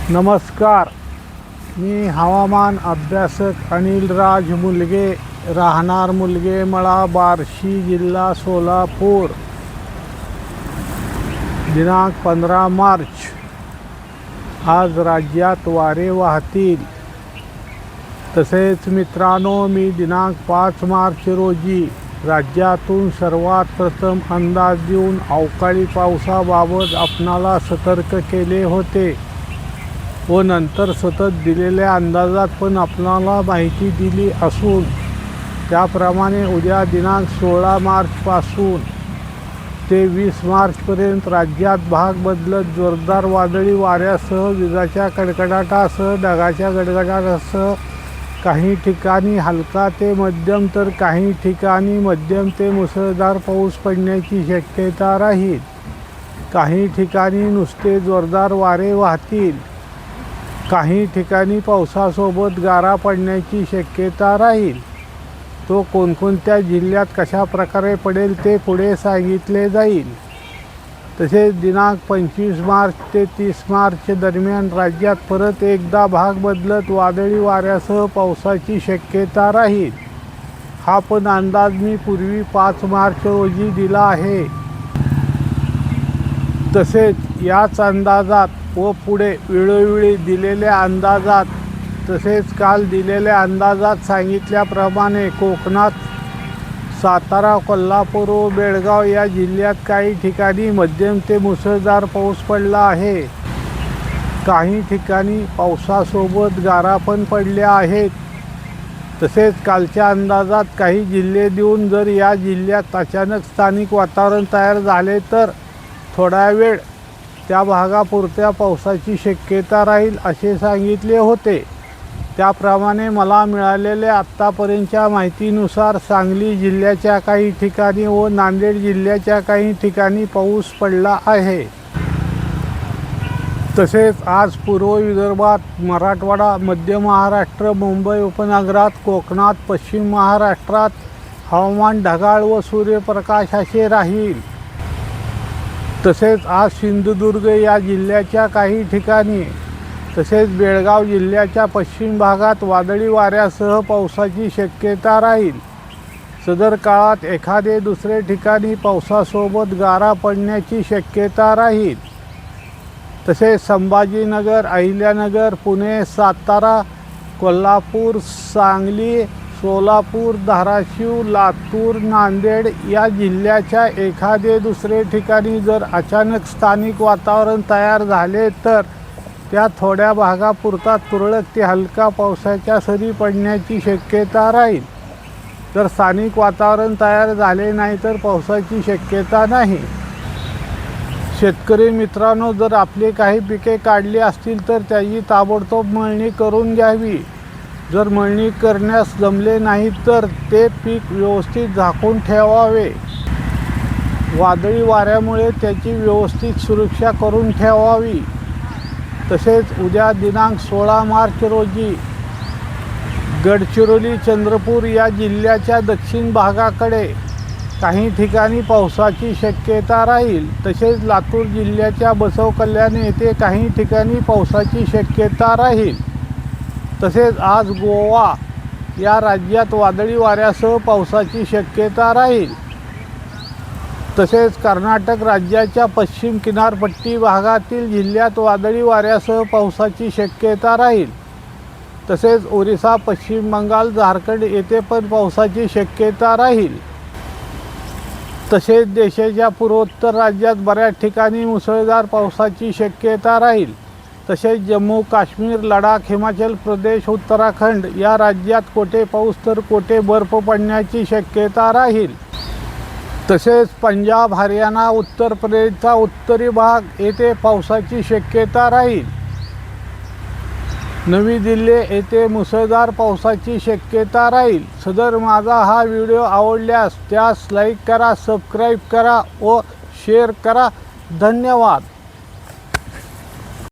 नमस्कार, मी हवामान अभ्यासक अनिलराज मुलगे, राहणार मुलगेमळा, बार्शी, जिल्हा सोलापूर. दिनांक 15 मार्च. आज राज्यात वारे वाहतील. तसेच मित्रांनो, मी दिनांक 5 मार्च रोजी राज्यातून सर्वात प्रथम अंदाज देऊन अवकाळी पावसाबाबत आपणाला सतर्क केले होते व नंतर सतत दिलेल्या अंदाजात पण आपणाला माहिती दिली असून त्याप्रमाणे उद्या दिनांक 16 मार्चपासून ते 20 मार्चपर्यंत राज्यात भाग बदलत जोरदार वादळी वाऱ्यासह विजांच्या कडकडाटासह ढगाच्या गडगडाटासह काही ठिकाणी हलका ते मध्यम तर काही ठिकाणी मध्यम ते मुसळधार पाऊस पडण्याची शक्यता राहील. काही ठिकाणी नुसते जोरदार वारे वाहतील. काही ठिकाणी पावसासोबत गारा पडण्याची शक्यता राहील. तो कोणकोणत्या जिल्ह्यात कशा प्रकारे पडेल ते पुढे सांगितले जाईल. तसेच दिनांक 25 मार्च ते 30 मार्च दरम्यान राज्यात परत एकदा भाग बदलत वादळी वाऱ्यासह पावसाची शक्यता राहील. हा पण अंदाज मी पूर्वी 5 मार्च रोजी दिला आहे. तसेच याच अंदाजात व पुढे वेळोवेळी दिलेल्या अंदाजात तसेच काल दिलेल्या अंदाजात सांगितल्याप्रमाणे कोकणात सातारा, कोल्हापूर व बेळगाव या जिल्ह्यात काही ठिकाणी मध्यम ते मुसळधार पाऊस पडला आहे. काही ठिकाणी पावसासोबत गारा पण पडल्या आहेत. तसेच कालच्या अंदाजात काही जिल्हे देऊन जर या जिल्ह्यात अचानक स्थानिक वातावरण तयार झाले तर थोडा वेळ त्या भागापुरत्या पावसाची शक्यता राहील असे सांगितले होते. त्याप्रमाणे मला मिळालेल्या आत्तापर्यंतच्या माहितीनुसार सांगली जिल्ह्याच्या काही ठिकाणी व नांदेड जिल्ह्याच्या काही ठिकाणी पाऊस पडला आहे. तसेच आज पूर्व विदर्भात, मराठवाडा, मध्य महाराष्ट्र, मुंबई उपनगरात, कोकणात, पश्चिम महाराष्ट्रात हवामान ढगाळ व सूर्यप्रकाश असे राहील. तसेच आज सिंधुदुर्ग या जिल्ह्याच्या काही ठिकाणी तसेच बेळगाव जिल्ह्याच्या पश्चिम भागात वादळी वाऱ्यासह पावसाची शक्यता राहील. सदर काळात एखादे दुसरे ठिकाणी पावसासोबत गारा पडण्याची शक्यता राहील. तसेच संभाजीनगर, अहिल्यानगर, पुणे, सातारा, कोल्हापूर, सांगली, सोलापूर, धाराशिव, लातूर, नांदेड या जिल्ह्याच्या एखादे दुसरे ठिकाणी जर अचानक स्थानिक वातावरण तयार झाले तर त्या थोड्या भागापुरता तुरळक ते हलका पावसाच्या सरी पडण्याची शक्यता राहील. जर स्थानिक वातावरण तयार झाले नाही तर पावसाची शक्यता नाही. शेतकरी मित्रांनो, जर आपले काही पिके काढली असतील तर त्याची ताबडतोब मळणी करून घ्यावी. जर मळणी करण्यास जमले नाही तर ते पीक व्यवस्थित झाकून ठेवावे. वादळी वाऱ्यामुळे त्याची व्यवस्थित सुरक्षा करून ठेवावी. तसेच उद्या दिनांक 16 मार्च रोजी गडचिरोली, चंद्रपूर या जिल्ह्याच्या दक्षिण भागाकडे काही ठिकाणी पावसाची शक्यता राहील. तसेच लातूर जिल्ह्याच्या बसव कल्याण येथे काही ठिकाणी पावसाची शक्यता राहील. तसेच आज गोवा या राज्यात वादळी वाऱ्यासह पावसाची शक्यता राहील. तसेच कर्नाटक राज्याच्या पश्चिम किनारपट्टी भागातील जिल्ह्यात वादळी वाऱ्यासह पावसाची शक्यता राहील. तसेच ओरिसा, पश्चिम बंगाल, झारखंड येथे पण पावसाची शक्यता राहील. तसेच देशाच्या पूर्वोत्तर राज्यात बऱ्याच ठिकाणी मुसळधार पावसाची शक्यता राहील. तसेच जम्मू काश्मीर, लडाख, हिमाचल प्रदेश, उत्तराखंड या राज्यात कोठे पाऊस तर कोठे बर्फ पडण्याची शक्यता राहील. तसेच पंजाब, हरियाणा, उत्तर प्रदेशचा उत्तरी भाग येथे पावसाची शक्यता राहील. नवी दिल्ली येथे मुसळधार पावसाची शक्यता राहील. सदर माझा हा व्हिडिओ आवडल्यास त्यास लाईक करा, सबस्क्राईब करा व शेअर करा. धन्यवाद.